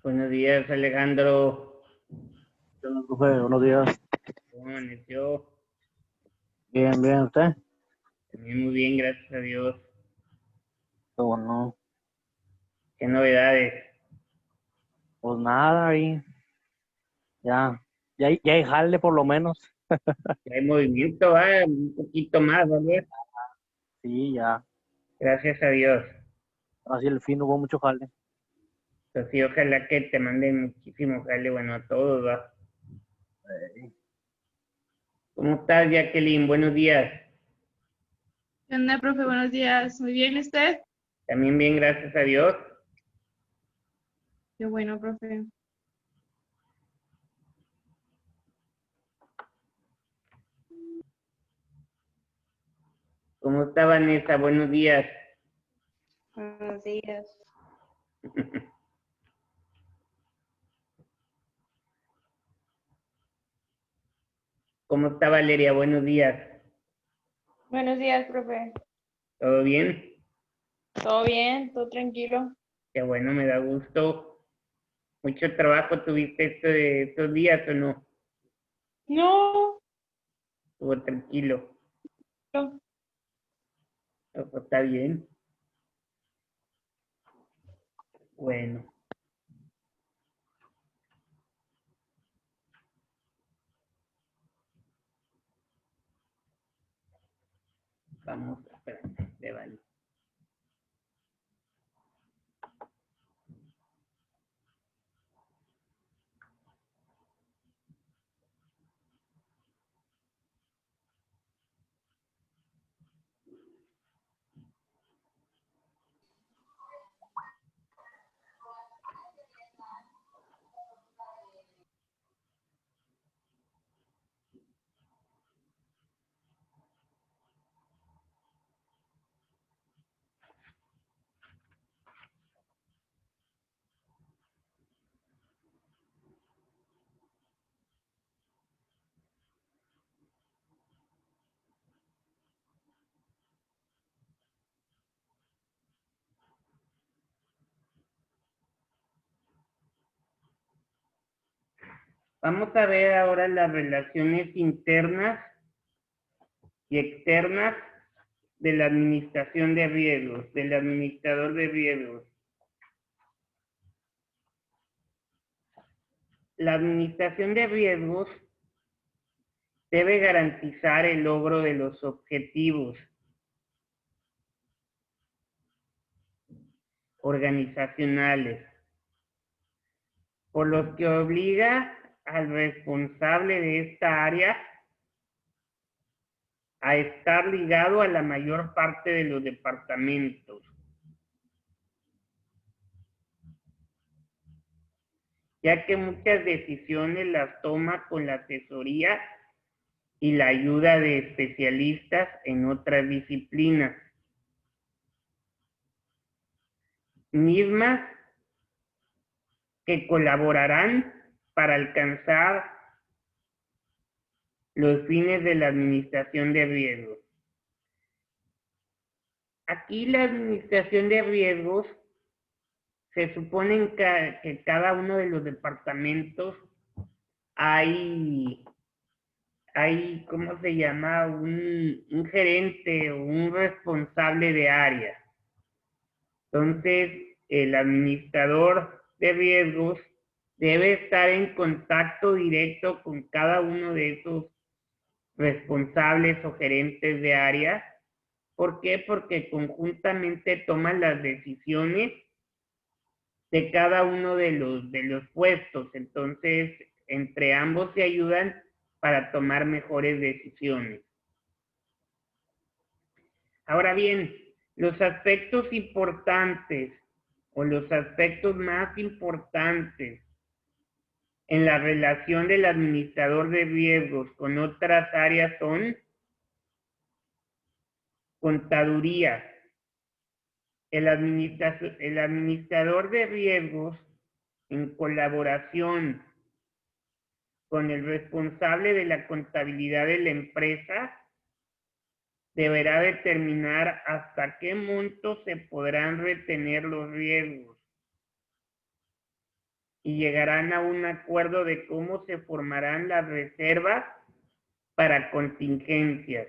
Buenos días, Alejandro. Profe, buenos días. ¿Cómo amaneció? Bien, bien, ¿usted? También muy bien, gracias a Dios. Qué bueno. ¿Qué novedades? Pues nada, ahí. Ya hay jale por lo menos. Ya hay movimiento, un poquito más, ¿vale? Sí, ya. Gracias a Dios. Así el fin hubo mucho jale. Pues sí, ojalá que te manden muchísimo jale, bueno, a todos, ¿va? ¿Cómo estás, Jacqueline? Buenos días. ¿Qué onda, profe? Buenos días. Muy bien, ¿usted? También bien, gracias a Dios. Qué bueno, profe. ¿Cómo está, Vanessa? Buenos días. Buenos días. ¿Cómo está, Valeria? Buenos días. Buenos días, profe. ¿Todo bien? ¿Todo bien? ¿Todo tranquilo? Qué bueno, me da gusto. ¿Mucho trabajo tuviste estos días o no? No, Estuvo tranquilo. no. Pues está bien. Bueno, vamos a esperar. Vale. Vamos a ver ahora las relaciones internas y externas de la administración de riesgos, del administrador de riesgos. La administración de riesgos debe garantizar el logro de los objetivos organizacionales, por lo que obliga al responsable de esta área a estar ligado a la mayor parte de los departamentos, ya que muchas decisiones las toma con la asesoría y la ayuda de especialistas en otras disciplinas, mismas que colaborarán para alcanzar los fines de la administración de riesgos. Aquí la administración de riesgos se supone que cada uno de los departamentos hay, ¿cómo se llama? Un gerente o un responsable de área. Entonces, el administrador de riesgos debe estar en contacto directo con cada uno de esos responsables o gerentes de área ¿Por qué? Porque conjuntamente toman las decisiones de cada uno de los puestos. Entonces, entre ambos se ayudan para tomar mejores decisiones. Ahora bien, los aspectos importantes o los aspectos más importantes en la relación del administrador de riesgos con otras áreas son contaduría. El administrador de riesgos, en colaboración con el responsable de la contabilidad de la empresa, deberá determinar hasta qué monto se podrán retener los riesgos y llegarán a un acuerdo de cómo se formarán las reservas para contingencias.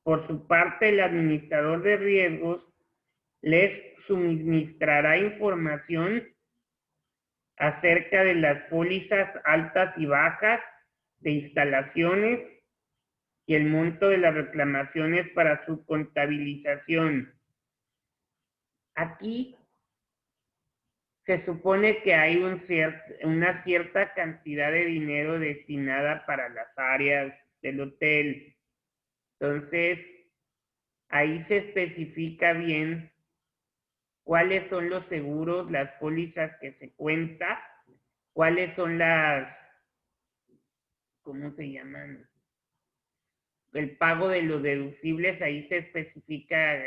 Por su parte, el administrador de riesgos les suministrará información acerca de las pólizas altas y bajas de instalaciones y el monto de las reclamaciones para su contabilización. Aquí se supone que hay una cierta cantidad de dinero destinada para las áreas del hotel. Entonces, ahí se especifica bien cuáles son los seguros, las pólizas que se cuenta, cuáles son ¿cómo se llaman? El pago de los deducibles, ahí se especifica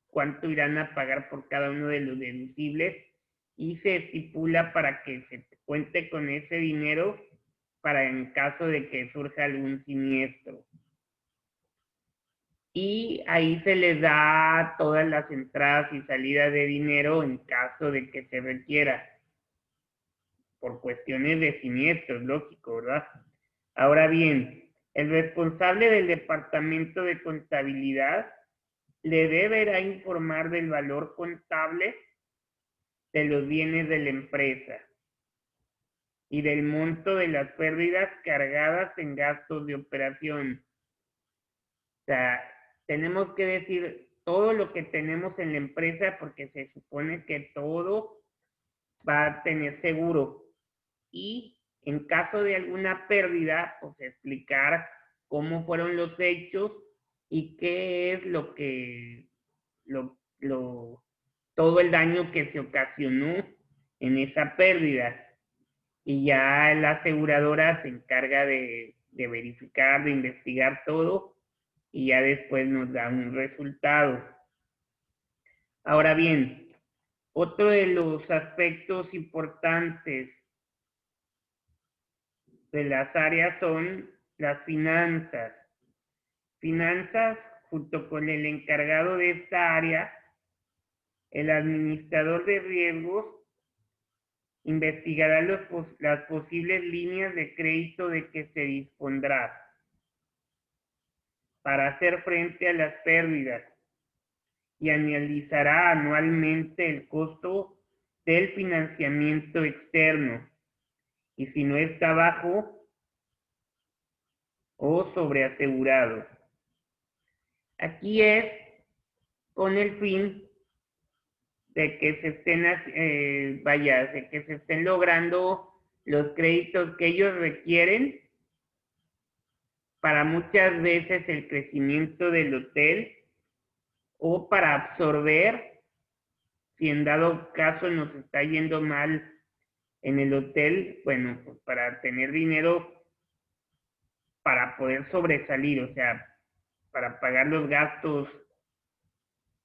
cuánto irán a pagar por cada uno de los deducibles y se estipula para que se cuente con ese dinero para en caso de que surja algún siniestro. Y ahí se les da todas las entradas y salidas de dinero en caso de que se requiera, por cuestiones de siniestros, lógico, ¿verdad? Ahora bien, el responsable del departamento de contabilidad le deberá informar del valor contable de los bienes de la empresa y del monto de las pérdidas cargadas en gastos de operación. O sea, tenemos que decir todo lo que tenemos en la empresa porque se supone que todo va a tener seguro. Y en caso de alguna pérdida, pues explicar cómo fueron los hechos y qué es todo el daño que se ocasionó en esa pérdida. Y ya la aseguradora se encarga de verificar, de investigar todo y ya después nos da un resultado. Ahora bien, otro de los aspectos importantes de las áreas son las finanzas. Finanzas, junto con el encargado de esta área, el administrador de riesgos, investigará las posibles líneas de crédito de que se dispondrá para hacer frente a las pérdidas y analizará anualmente el costo del financiamiento externo y si no está bajo o sobreasegurado. Aquí es con el fin de que se estén, de que se estén logrando los créditos que ellos requieren para muchas veces el crecimiento del hotel o para absorber, si en dado caso nos está yendo mal en el hotel, bueno, pues para tener dinero para poder sobresalir, o sea, para pagar los gastos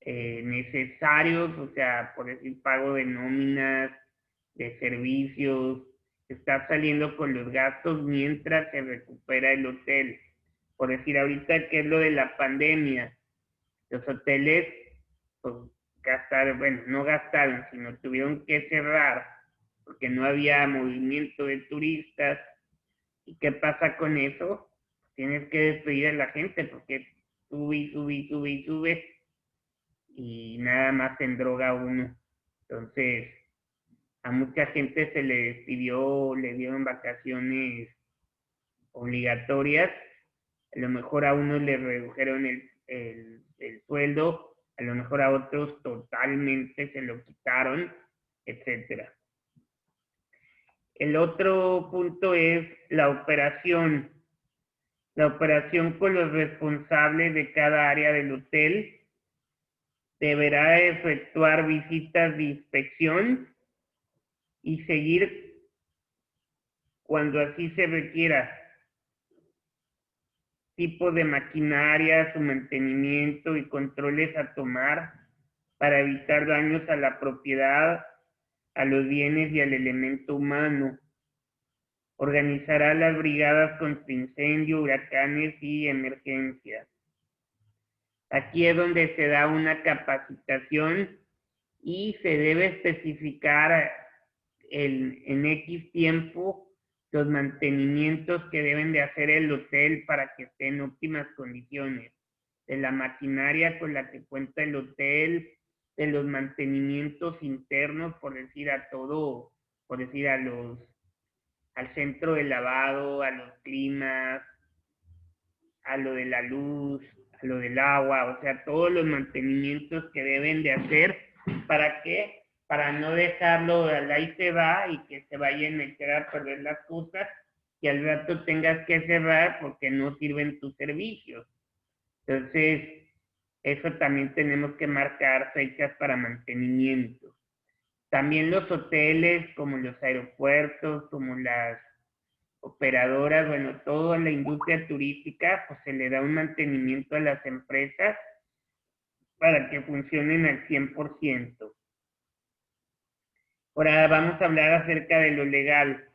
necesarios, o sea, por decir, pago de nóminas, de servicios, estar saliendo con los gastos mientras se recupera el hotel. Por decir, ahorita que es lo de la pandemia, los hoteles, pues, gastaron, bueno, no gastaron, sino tuvieron que cerrar porque no había movimiento de turistas. ¿Y qué pasa con eso? Tienes que despedir a la gente porque sube y nada más en droga uno. Entonces, a mucha gente se le despidió, le dieron vacaciones obligatorias. A lo mejor a uno le redujeron el sueldo, a lo mejor a otros totalmente se lo quitaron, etcétera. El otro punto es la operación. La operación con los responsables de cada área del hotel deberá efectuar visitas de inspección y seguir cuando así se requiera tipo de maquinaria, su mantenimiento y controles a tomar para evitar daños a la propiedad, a los bienes y al elemento humano. Organizará las brigadas contra incendio, huracanes y emergencias. Aquí es donde se da una capacitación y se debe especificar en X tiempo los mantenimientos que deben de hacer el hotel para que esté en óptimas condiciones. De la maquinaria con la que cuenta el hotel, de los mantenimientos internos, por decir a todo, por decir al centro de lavado, a los climas, a lo de la luz, a lo del agua, o sea, todos los mantenimientos que deben de hacer. ¿Para qué? Para no dejarlo ahí se va y que se vayan a echar a perder las cosas y al rato tengas que cerrar porque no sirven tus servicios. Entonces, eso también tenemos que marcar fechas para mantenimiento. También los hoteles, como los aeropuertos, como las operadoras, bueno, toda la industria turística, pues se le da un mantenimiento a las empresas para que funcionen al 100%. Ahora vamos a hablar acerca de lo legal.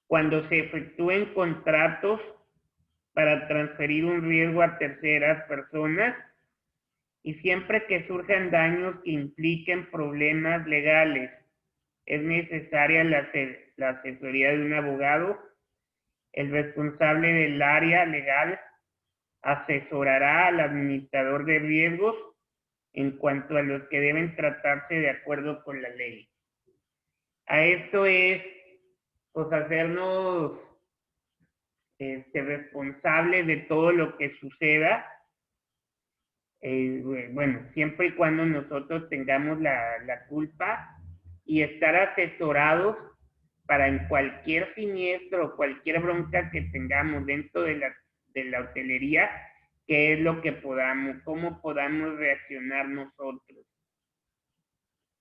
Cuando se efectúen contratos para transferir un riesgo a terceras personas y siempre que surjan daños que impliquen problemas legales, es necesaria la asesoría de un abogado. El responsable del área legal asesorará al administrador de riesgos en cuanto a los que deben tratarse de acuerdo con la ley. A esto es, pues, hacernos responsables de todo lo que suceda. Bueno, siempre y cuando nosotros tengamos la culpa y estar asesorados para en cualquier siniestro o cualquier bronca que tengamos dentro de la hotelería, qué es lo que podamos, cómo podamos reaccionar nosotros.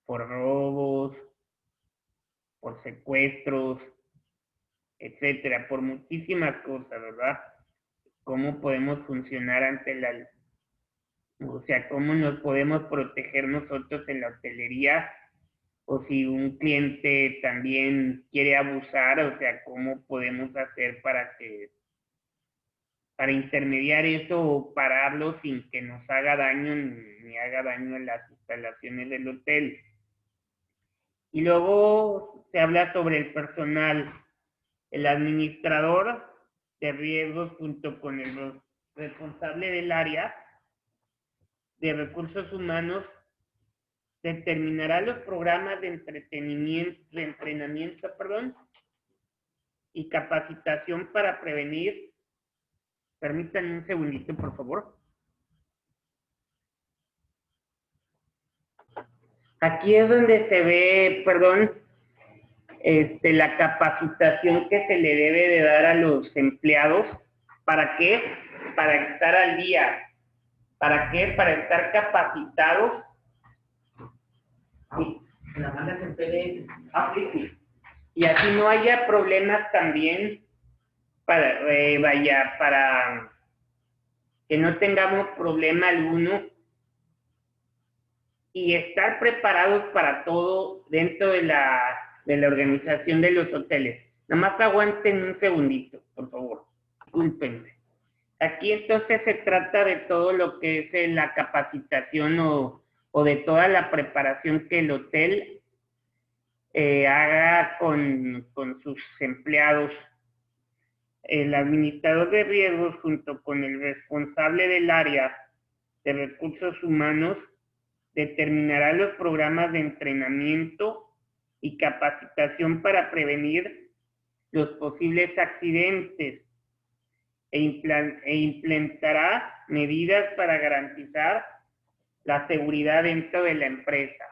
Por robos, por secuestros, etcétera, por muchísimas cosas, ¿verdad? Cómo podemos funcionar ante o sea, cómo nos podemos proteger nosotros en la hotelería, o si un cliente también quiere abusar, o sea, cómo podemos hacer para intermediar eso o pararlo sin que nos haga daño ni haga daño en las instalaciones del hotel. Y luego se habla sobre el personal. El administrador de riesgos junto con el responsable del área de recursos humanos determinará los programas de entrenamiento, y capacitación para prevenir. Permítanme un segundito, por favor. Aquí es donde se ve, la capacitación que se le debe de dar a los empleados. ¿Para qué? Para estar al día. ¿Para qué? Para estar capacitados. Sí, la mandas en PDF. Sí. Y así no haya problemas también para que no tengamos problema alguno y estar preparados para todo dentro de la organización de los hoteles. Nada más aguanten un segundito, por favor. Discúlpenme. Aquí entonces se trata de todo lo que es la capacitación o de toda la preparación que el hotel haga con sus empleados. El administrador de riesgos junto con el responsable del área de recursos humanos determinará los programas de entrenamiento y capacitación para prevenir los posibles accidentes. e implementará medidas para garantizar la seguridad dentro de la empresa.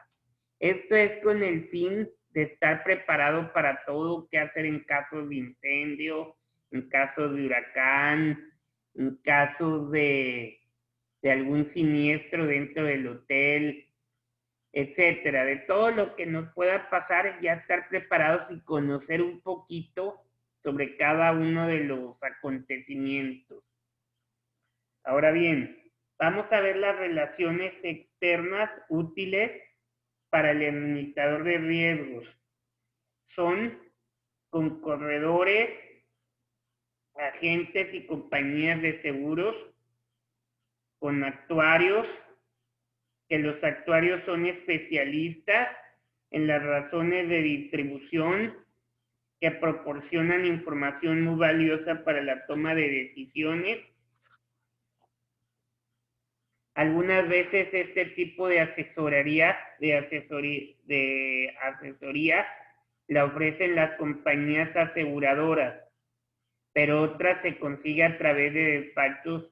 Esto es con el fin de estar preparado para todo, qué hacer en casos de incendio, en casos de huracán, en casos de algún siniestro dentro del hotel, etcétera. De todo lo que nos pueda pasar, ya estar preparados y conocer un poquito sobre cada uno de los acontecimientos. Ahora bien, vamos a ver las relaciones externas útiles para el administrador de riesgos. Son con corredores, agentes y compañías de seguros, con actuarios, que los actuarios son especialistas en las razones de distribución, que proporcionan información muy valiosa para la toma de decisiones. Algunas veces este tipo de asesoría la ofrecen las compañías aseguradoras, pero otras se consigue a través de despachos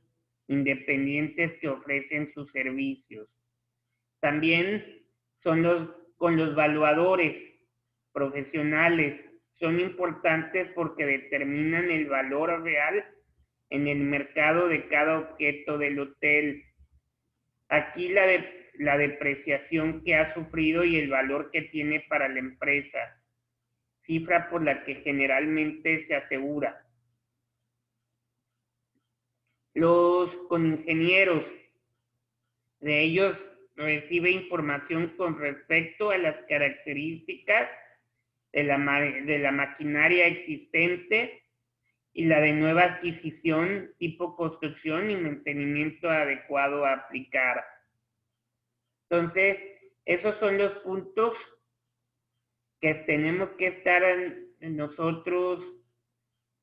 independientes que ofrecen sus servicios. También son con los valuadores profesionales. Son importantes porque determinan el valor real en el mercado de cada objeto del hotel. Aquí la depreciación que ha sufrido y el valor que tiene para la empresa, cifra por la que generalmente se asegura. Los con ingenieros, de ellos recibe información con respecto a las características de la maquinaria existente y la de nueva adquisición, tipo construcción y mantenimiento adecuado a aplicar. Entonces, esos son los puntos que tenemos que estar nosotros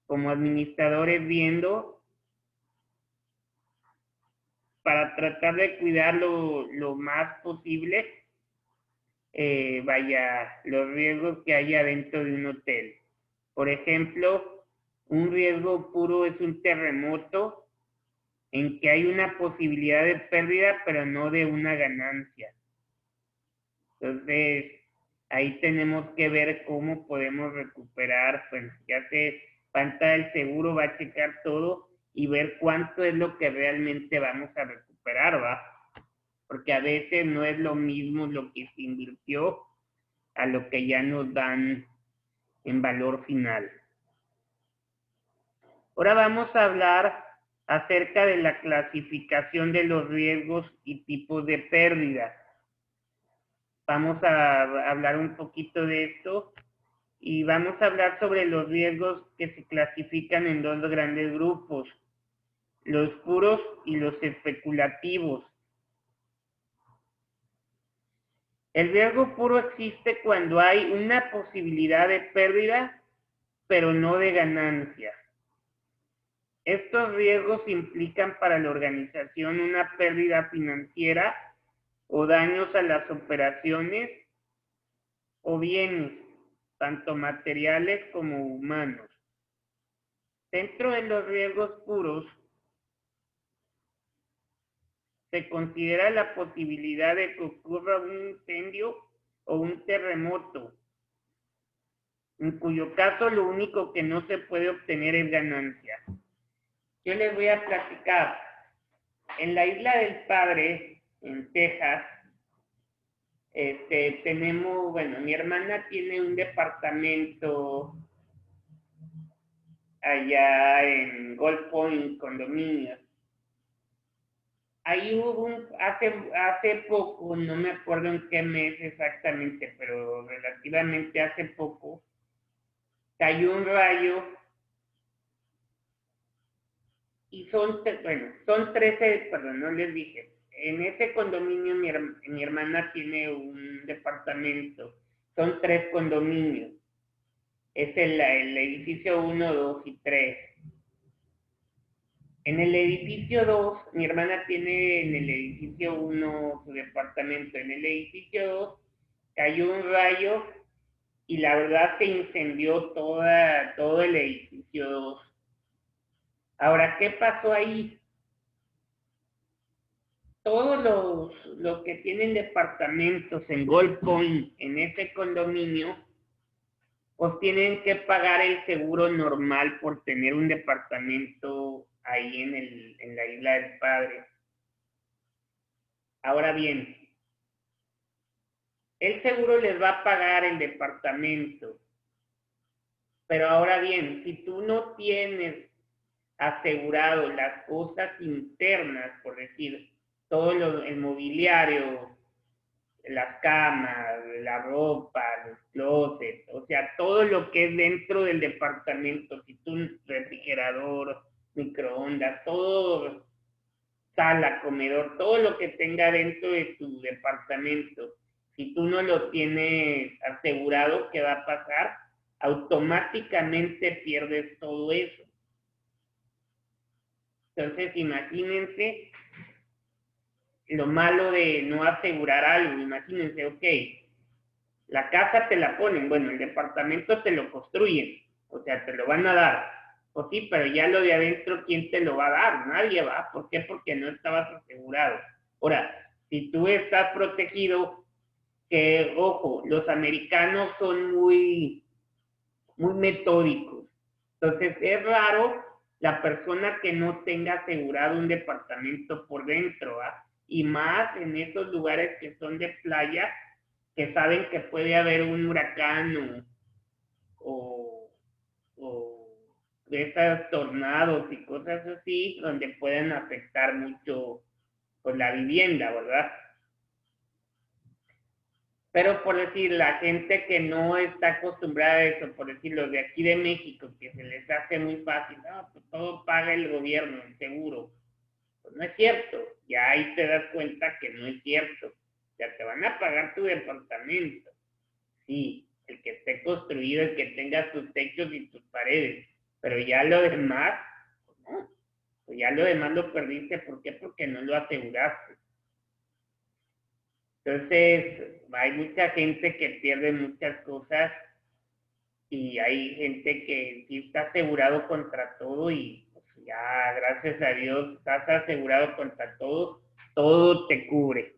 como administradores viendo para tratar de cuidar lo más posible, los riesgos que haya dentro de un hotel. Por ejemplo, un riesgo puro es un terremoto en que hay una posibilidad de pérdida, pero no de una ganancia. Entonces, ahí tenemos que ver cómo podemos recuperar, pues ya se va a entrar el seguro, va a checar todo y ver cuánto es lo que realmente vamos a recuperar, ¿va? Porque a veces no es lo mismo lo que se invirtió a lo que ya nos dan en valor final. Ahora vamos a hablar acerca de la clasificación de los riesgos y tipos de pérdidas. Vamos a hablar un poquito de esto y vamos a hablar sobre los riesgos que se clasifican en dos grandes grupos, los puros y los especulativos. El riesgo puro existe cuando hay una posibilidad de pérdida, pero no de ganancia. Estos riesgos implican para la organización una pérdida financiera o daños a las operaciones o bienes, tanto materiales como humanos. Dentro de los riesgos puros, se considera la posibilidad de que ocurra un incendio o un terremoto, en cuyo caso lo único que no se puede obtener es ganancia. Yo les voy a platicar. En la Isla del Padre, en Texas, tenemos, bueno, mi hermana tiene un departamento allá en Gold Point, condominios. Ahí hubo hace poco, no me acuerdo en qué mes exactamente, pero relativamente hace poco, cayó un rayo y son 13, perdón, no les dije. En ese condominio mi hermana tiene un departamento, son 3 condominios. Es el edificio 1, 2 y 3. En el edificio 2, mi hermana tiene en el edificio 1 su departamento. En el edificio 2 cayó un rayo y la verdad se incendió todo el edificio 2. Ahora, ¿qué pasó ahí? Todos los que tienen departamentos en Gold Point, en ese condominio, pues tienen que pagar el seguro normal por tener un departamento ahí en la Isla del Padre. Ahora bien, el seguro les va a pagar el departamento. Pero ahora bien, si tú no tienes asegurado las cosas internas, por decir, todo el mobiliario, las camas, la ropa, los closets, o sea, todo lo que es dentro del departamento, si tú un refrigerador, microondas, todo, sala, comedor, todo lo que tenga dentro de tu departamento, si tú no lo tienes asegurado, ¿qué va a pasar? Automáticamente pierdes todo eso. Entonces, imagínense lo malo de no asegurar algo. Imagínense, ok, la casa te la ponen, bueno, el departamento te lo construyen, o sea, te lo van a dar. Pues sí, pero ya lo de adentro, ¿quién te lo va a dar? Nadie va. ¿Por qué? Porque no estabas asegurado. Ahora, si tú estás protegido, que, ojo, los americanos son muy metódicos. Entonces, es raro la persona que no tenga asegurado un departamento por dentro, ¿va? Y más en esos lugares que son de playa, que saben que puede haber un huracán o de esas tornados y cosas así, donde pueden afectar mucho pues, la vivienda, ¿verdad? Pero por decir, la gente que no está acostumbrada a eso, por decir, los de aquí de México, que se les hace muy fácil, no, pues todo paga el gobierno, el seguro. Pues no es cierto, ya ahí te das cuenta que no es cierto. Ya te van a pagar tu departamento. Sí, el que esté construido, el que tenga sus techos y sus paredes. Pero ya lo demás, pues no. Pues ya lo demás lo perdiste. ¿Por qué? Porque no lo aseguraste. Entonces, hay mucha gente que pierde muchas cosas y hay gente que sí está asegurado contra todo y pues, ya, gracias a Dios, estás asegurado contra todo, todo te cubre.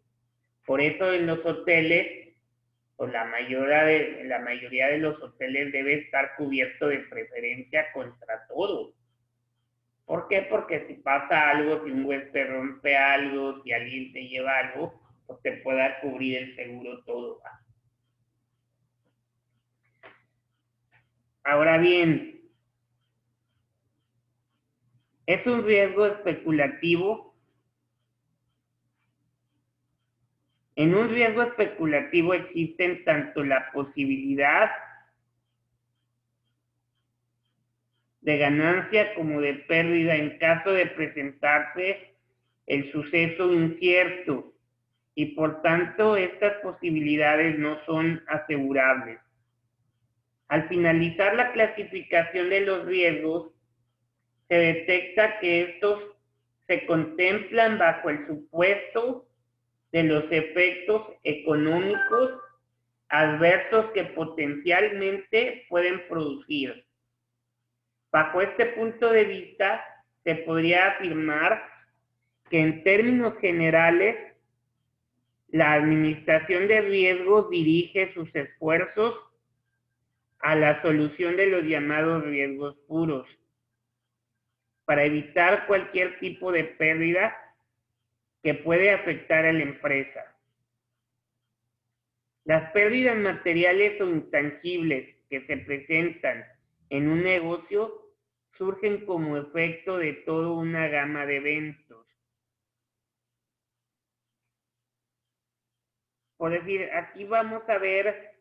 Por eso en los hoteles, pues la mayoría de los hoteles debe estar cubierto de preferencia contra todo. ¿Por qué? Porque si pasa algo, si un huésped rompe algo, si alguien te lleva algo, pues te pueda cubrir el seguro todo. Ahora bien, es un riesgo especulativo. En un riesgo especulativo existen tanto la posibilidad de ganancia como de pérdida en caso de presentarse el suceso incierto y por tanto estas posibilidades no son asegurables. Al finalizar la clasificación de los riesgos, se detecta que estos se contemplan bajo el supuesto de los efectos económicos adversos que potencialmente pueden producir. Bajo este punto de vista, se podría afirmar que en términos generales, la administración de riesgos dirige sus esfuerzos a la solución de los llamados riesgos puros, para evitar cualquier tipo de pérdida que puede afectar a la empresa. Las pérdidas materiales o intangibles que se presentan en un negocio surgen como efecto de toda una gama de eventos. Por decir, aquí vamos a ver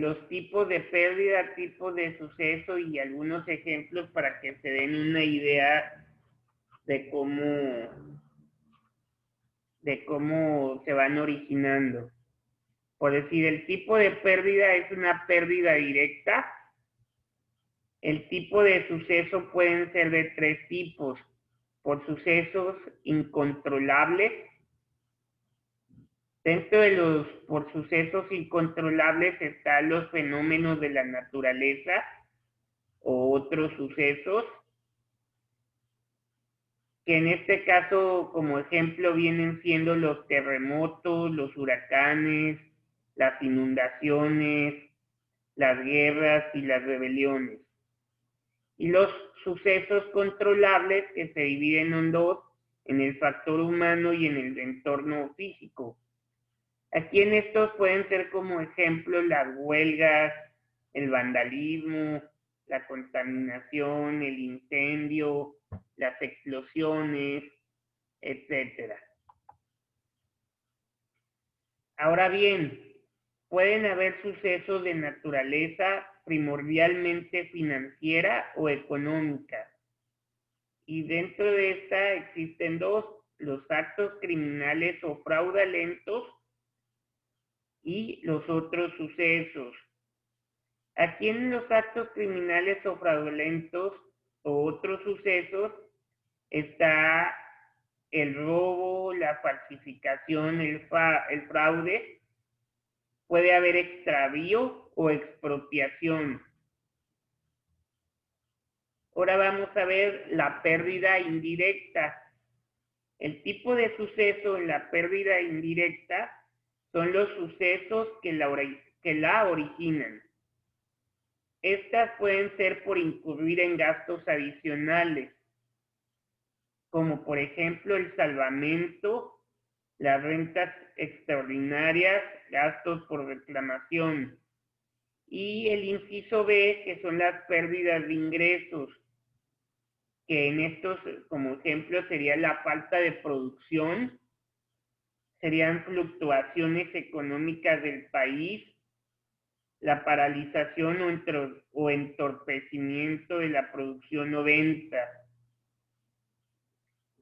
los tipos de pérdida, tipos de suceso y algunos ejemplos para que se den una idea de cómo se van originando. Por decir, el tipo de pérdida es una pérdida directa. El tipo de suceso pueden ser de tres tipos. Por sucesos incontrolables. Dentro de los por sucesos incontrolables están los fenómenos de la naturaleza o otros sucesos. que en este caso como ejemplo vienen siendo los terremotos, los huracanes, las inundaciones, las guerras y las rebeliones. Y los sucesos controlables, que se dividen en dos, en el factor humano y en el entorno físico. Aquí en estos pueden ser como ejemplo las huelgas, el vandalismo, la contaminación, el incendio, las explosiones, etcétera. Ahora bien, pueden haber sucesos de naturaleza primordialmente financiera o económica. Y dentro de esta existen dos, los actos criminales o fraudulentos y los otros sucesos. Aquí en los actos criminales o fraudulentos o otros sucesos está el robo, la falsificación, el fraude. Puede haber extravío o expropiación. Ahora vamos a ver la pérdida indirecta. El tipo de suceso en la pérdida indirecta son los sucesos que la originan. Estas pueden ser por incurrir en gastos adicionales, como por ejemplo el salvamento, las rentas extraordinarias, gastos por reclamación. Y el inciso B, que son las pérdidas de ingresos, que en estos, como ejemplo, sería la falta de producción, serían fluctuaciones económicas del país, la paralización o entorpecimiento de la producción o venta.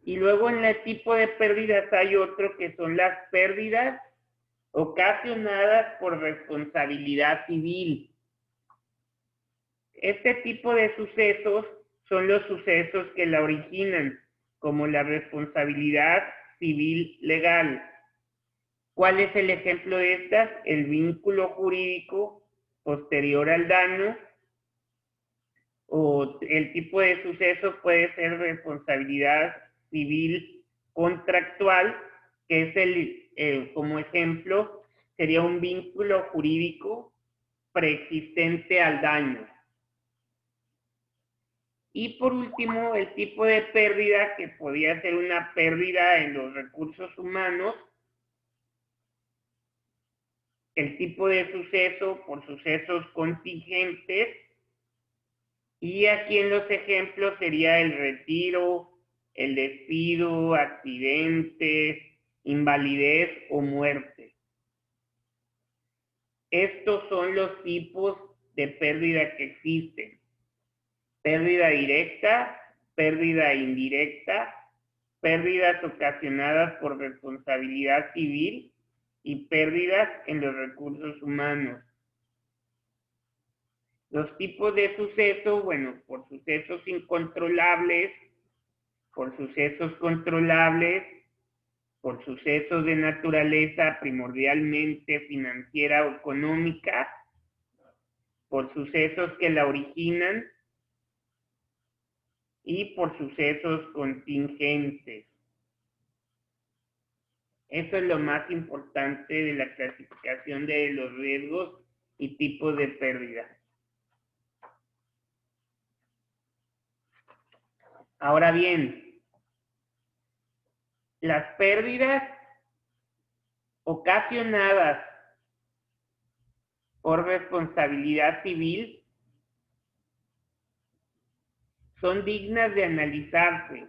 Y luego en el tipo de pérdidas hay otro que son las pérdidas ocasionadas por responsabilidad civil. Este tipo de sucesos son los sucesos que la originan, como la responsabilidad civil legal. ¿Cuál es el ejemplo de estas? El vínculo jurídico posterior al daño, o el tipo de suceso puede ser responsabilidad civil contractual, que es como ejemplo, sería un vínculo jurídico preexistente al daño. Y por último, el tipo de pérdida, que podría ser una pérdida en los recursos humanos, el tipo de suceso por sucesos contingentes, y aquí en los ejemplos sería el retiro, el despido, accidentes, invalidez o muerte. Estos son los tipos de pérdida que existen: pérdida directa, pérdida indirecta, pérdidas ocasionadas por responsabilidad civil y pérdidas en los recursos humanos. Los tipos de sucesos, bueno, por sucesos incontrolables, por sucesos controlables, por sucesos de naturaleza primordialmente financiera o económica, por sucesos que la originan y por sucesos contingentes. Eso es lo más importante de la clasificación de los riesgos y tipos de pérdida. Ahora bien, las pérdidas ocasionadas por responsabilidad civil son dignas de analizarse,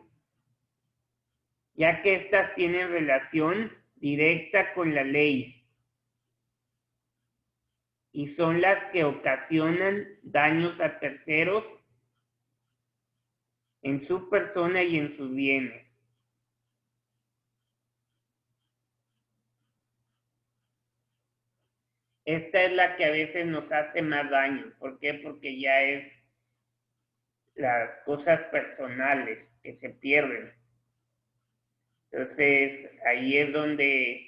ya que éstas tienen relación directa con la ley y son las que ocasionan daños a terceros en su persona y en sus bienes. Esta es la que a veces nos hace más daño. ¿Por qué? Porque ya es las cosas personales que se pierden. Entonces, ahí es donde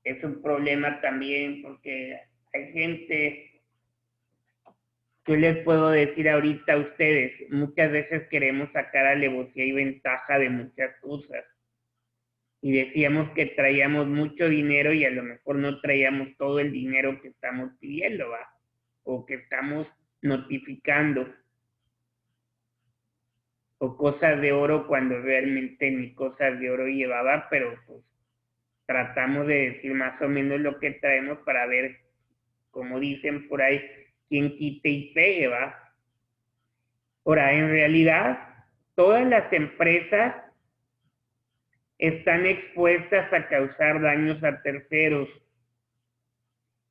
es un problema también, porque hay gente Yo les puedo decir ahorita a ustedes, muchas veces queremos sacar alevosía y ventaja de muchas cosas. Y decíamos que traíamos mucho dinero y a lo mejor no traíamos todo el dinero que estamos pidiendo, ¿va? O que estamos notificando. O cosas de oro cuando realmente ni cosas de oro llevaba, pero pues tratamos de decir más o menos lo que traemos para ver, como dicen por ahí, quién quite y pegue, ¿va? Ahora, en realidad, todas las empresas están expuestas a causar daños a terceros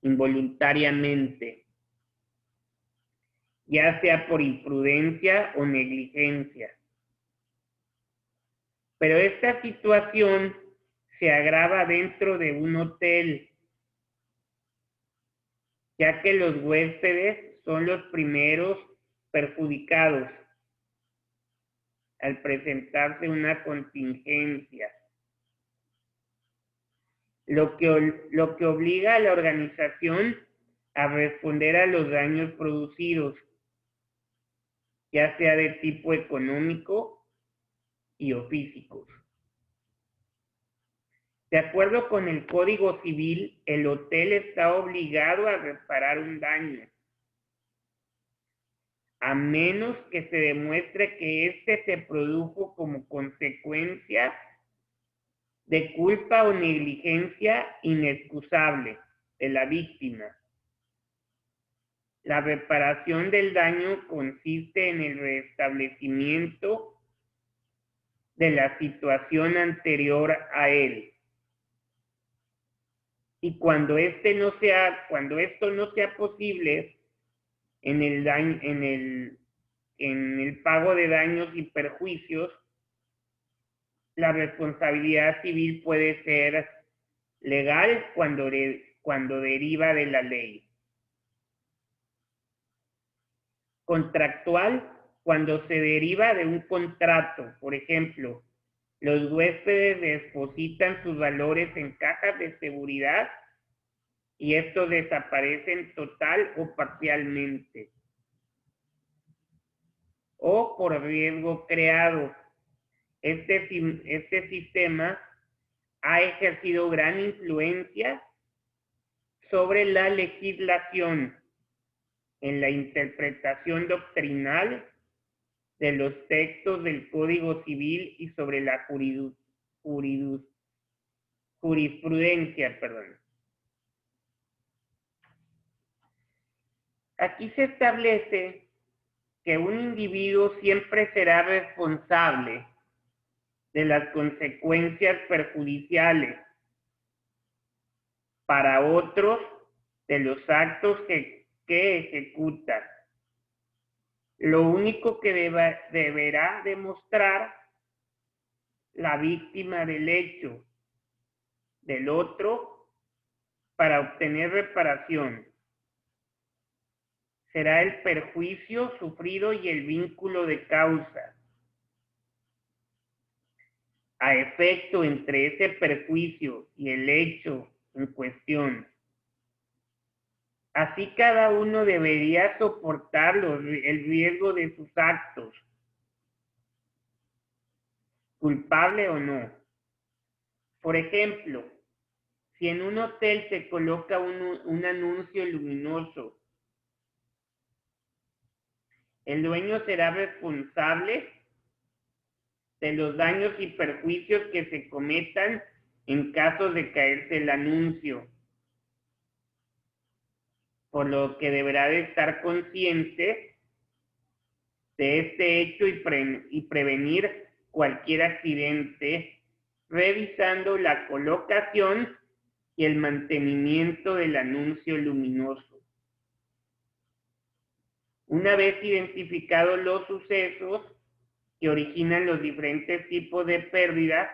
involuntariamente, ya sea por imprudencia o negligencia. Pero esta situación se agrava dentro de un hotel, ya que los huéspedes son los primeros perjudicados al presentarse una contingencia. Lo que obliga a la organización a responder a los daños producidos, ya sea de tipo económico y o físicos. De acuerdo con el Código Civil, el hotel está obligado a reparar un daño, a menos que se demuestre que éste se produjo como consecuencia de culpa o negligencia inexcusable de la víctima. La reparación del daño consiste en el restablecimiento de la situación anterior a él. Y cuando esto no sea posible, en el pago de daños y perjuicios, la responsabilidad civil puede ser legal cuando deriva de la ley. Contractual cuando se deriva de un contrato. Por ejemplo, los huéspedes depositan sus valores en cajas de seguridad y estos desaparecen total o parcialmente. O por riesgo creado. Este sistema ha ejercido gran influencia sobre la legislación en la interpretación doctrinal de los textos del Código Civil y sobre la jurisprudencia. Aquí se establece que un individuo siempre será responsable de las consecuencias perjudiciales para otros de los actos que ejecuta. Lo único que deberá demostrar la víctima del hecho del otro para obtener reparación será el perjuicio sufrido y el vínculo de causa. A efecto entre ese perjuicio y el hecho en cuestión. Así cada uno debería soportar el riesgo de sus actos, culpable o no. Por ejemplo, si en un hotel se coloca un anuncio luminoso, el dueño será responsable de los daños y perjuicios que se cometan en caso de caerse el anuncio, por lo que deberá de estar consciente de este hecho y prevenir cualquier accidente, revisando la colocación y el mantenimiento del anuncio luminoso. Una vez identificados los sucesos que originan los diferentes tipos de pérdida,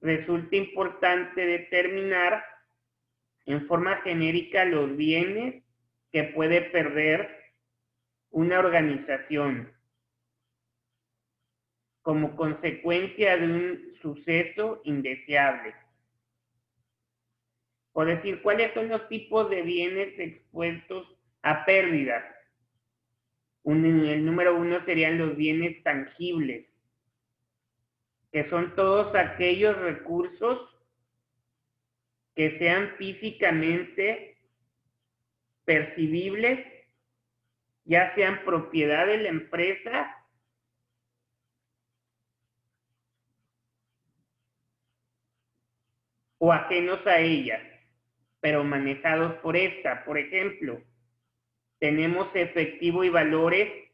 resulta importante determinar en forma genérica los bienes que puede perder una organización como consecuencia de un suceso indeseable. Por decir, ¿cuáles son los tipos de bienes expuestos a pérdidas? El número 1 serían los bienes tangibles, que son todos aquellos recursos que sean físicamente percibibles, ya sean propiedad de la empresa o ajenos a ella, pero manejados por esta. Por ejemplo, tenemos efectivo y valores